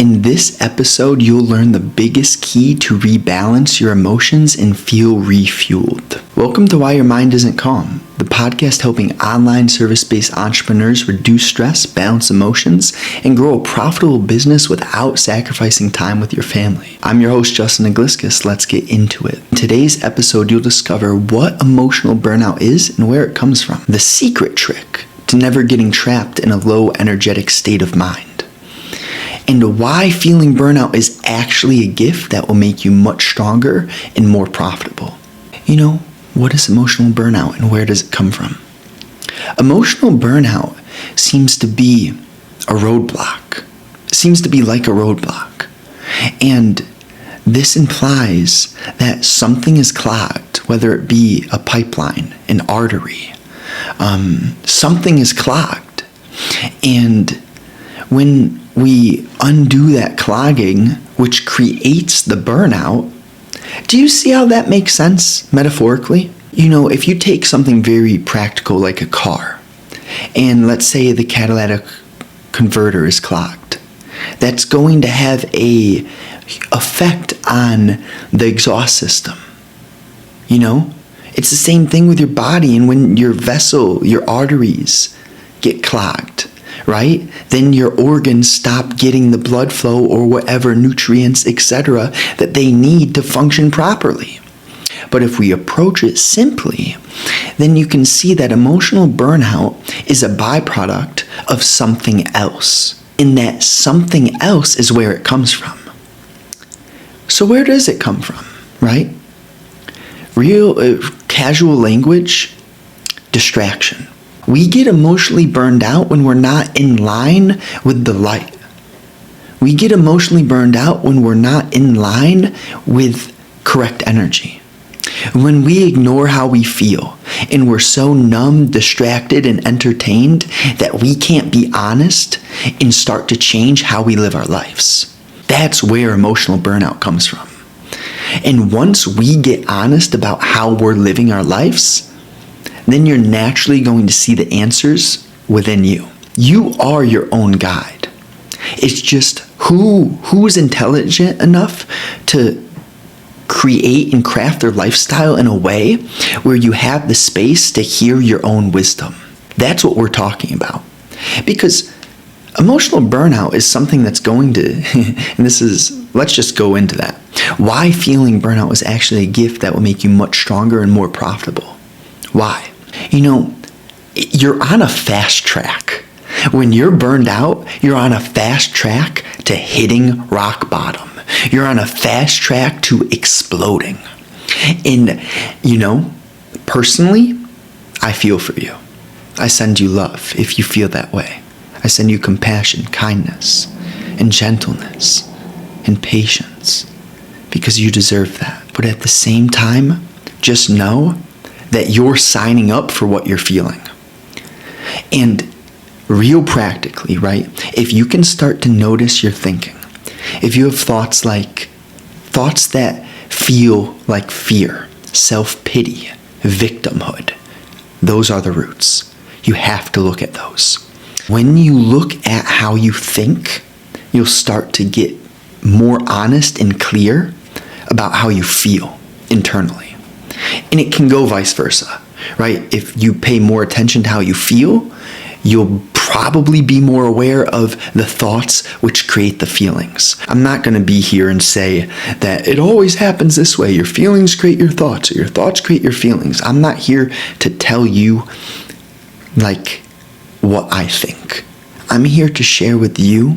In this episode, you'll learn the biggest key to rebalance your emotions and feel refueled. Welcome to Why Your Mind Isn't Calm, the podcast helping online service-based entrepreneurs reduce stress, balance emotions, and grow a profitable business without sacrificing time with your family. I'm your host, Justin Igliscus. Let's get into it. In today's episode, you'll discover what emotional burnout is and where it comes from. The secret trick to never getting trapped in a low energetic state of mind. And why feeling burnout is actually a gift that will make you much stronger and more profitable. What is emotional burnout and where does it come from? Emotional burnout seems to be a roadblock. It seems to be like a roadblock. And this implies that something is clogged, whether it be a pipeline, an artery. Something is clogged. And when we undo that clogging, which creates the burnout, do you see how that makes sense metaphorically? If you take something very practical like a car, and let's say the catalytic converter is clogged, that's going to have an effect on the exhaust system. It's the same thing with your body, and when your vessel, your arteries get clogged, right? Then your organs stop getting the blood flow or whatever nutrients, etc., that they need to function properly. But if we approach it simply, then you can see that emotional burnout is a byproduct of something else. And that something else is where it comes from. So where does it come from, right? Real casual language, distraction. We get emotionally burned out when we're not in line with the light. We get emotionally burned out when we're not in line with correct energy. When we ignore how we feel and we're so numb, distracted, and entertained that we can't be honest and start to change how we live our lives. That's where emotional burnout comes from. And once we get honest about how we're living our lives, then you're naturally going to see the answers within you. You are your own guide. It's just who's intelligent enough to create and craft their lifestyle in a way where you have the space to hear your own wisdom. That's what we're talking about. Because emotional burnout is something that's going to, let's just go into that. Why feeling burnout is actually a gift that will make you much stronger and more profitable. Why? You're on a fast track. When you're burned out, you're on a fast track to hitting rock bottom. You're on a fast track to exploding. And, personally, I feel for you. I send you love if you feel that way. I send you compassion, kindness, and gentleness, and patience, because you deserve that. But at the same time, just know that you're signing up for what you're feeling. And real practically, right? If you can start to notice your thinking, if you have thoughts that feel like fear, self-pity, victimhood, those are the roots. You have to look at those. When you look at how you think, you'll start to get more honest and clear about how you feel internally. And it can go vice versa, right? If you pay more attention to how you feel, you'll probably be more aware of the thoughts which create the feelings. I'm not going to be here and say that it always happens this way. Your feelings create your thoughts, or your thoughts create your feelings. I'm not here to tell you what I think. I'm here to share with you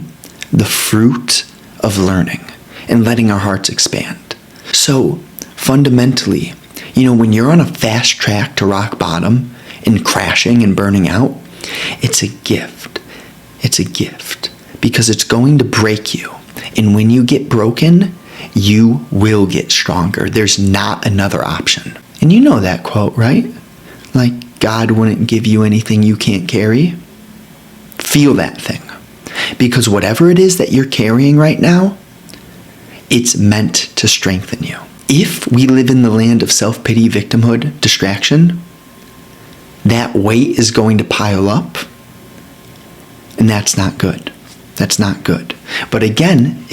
the fruit of learning and letting our hearts expand. So fundamentally, when you're on a fast track to rock bottom and crashing and burning out, it's a gift. It's a gift because it's going to break you. And when you get broken, you will get stronger. There's not another option. And you know that quote, right? God wouldn't give you anything you can't carry. Feel that thing. Because whatever it is that you're carrying right now, it's meant to strengthen you. If we live in the land of self-pity, victimhood, distraction, that weight is going to pile up, and that's not good. That's not good. But again,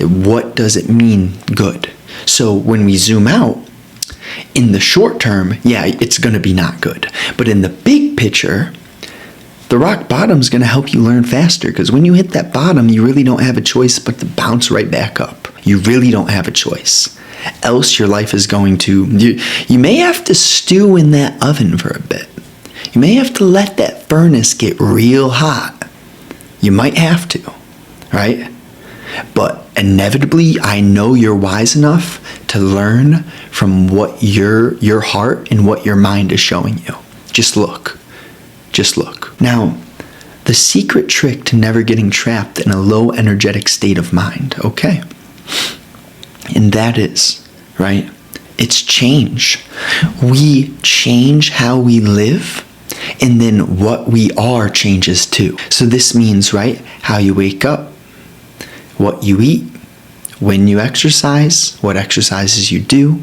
what does it mean good? So when we zoom out, in the short term, yeah, it's going to be not good. But in the big picture, the rock bottom is going to help you learn faster, because when you hit that bottom, you really don't have a choice but to bounce right back up. You really don't have a choice. Else your life is going to, you may have to stew in that oven for a bit. You may have to let that furnace get real hot. You might have to, right? But inevitably, I know you're wise enough to learn from what your heart and what your mind is showing you. Just look. Just look. Now, the secret trick to never getting trapped in a low energetic state of mind, okay? And that is, right? It's change. We change how we live, and then what we are changes too. So this means, right, how you wake up, what you eat, when you exercise, what exercises you do.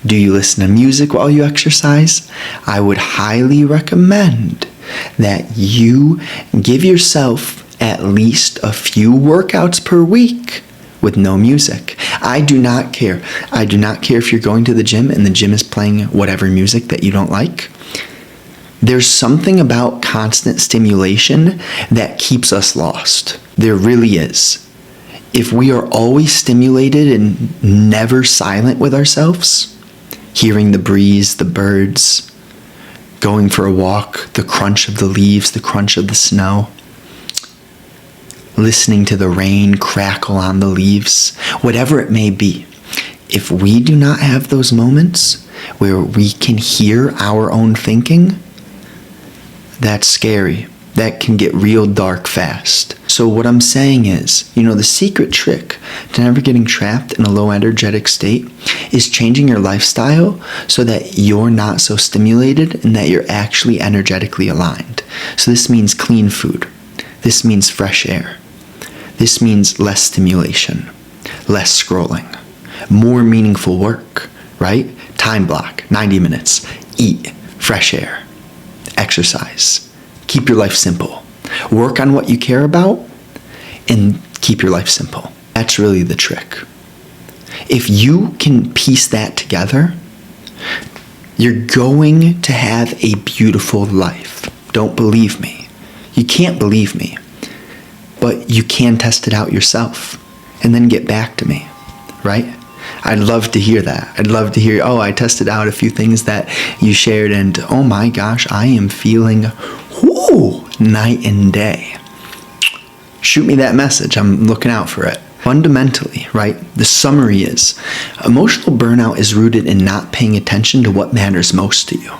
Do you listen to music while you exercise? I would highly recommend that you give yourself at least a few workouts per week with no music. I do not care. I do not care if you're going to the gym and the gym is playing whatever music that you don't like. There's something about constant stimulation that keeps us lost. There really is. If we are always stimulated and never silent with ourselves, hearing the breeze, the birds, going for a walk, the crunch of the leaves, the crunch of the snow, listening to the rain crackle on the leaves, whatever it may be, if we do not have those moments where we can hear our own thinking, that's scary. That can get real dark fast. So what I'm saying is, the secret trick to never getting trapped in a low energetic state is changing your lifestyle so that you're not so stimulated and that you're actually energetically aligned. So this means clean food. This means fresh air. This means less stimulation, less scrolling, more meaningful work, right? Time block, 90 minutes. Eat, fresh air, exercise. Keep your life simple. Work on what you care about and keep your life simple. That's really the trick. If you can piece that together, you're going to have a beautiful life. Don't believe me. You can't believe me, but you can test it out yourself and then get back to me, right? I'd love to hear that. I'd love to hear, I tested out a few things that you shared and oh my gosh, I am feeling night and day. Shoot me that message. I'm looking out for it. Fundamentally, right, the summary is emotional burnout is rooted in not paying attention to what matters most to you.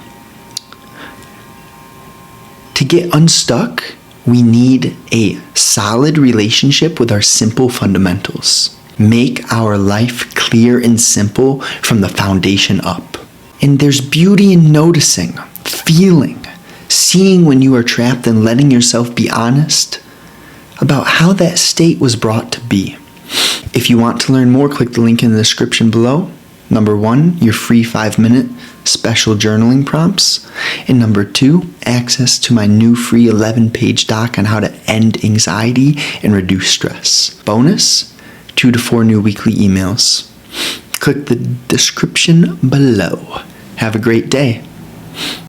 To get unstuck, we need a solid relationship with our simple fundamentals. Make our life clear and simple from the foundation up. And there's beauty in noticing, feeling, seeing when you are trapped and letting yourself be honest about how that state was brought to be. If you want to learn more, click the link in the description below. Number 1, your free 5-minute special journaling prompts. And number 2, access to my new free 11-page doc on how to end anxiety and reduce stress. Bonus, 2 to 4 new weekly emails. Click the description below. Have a great day.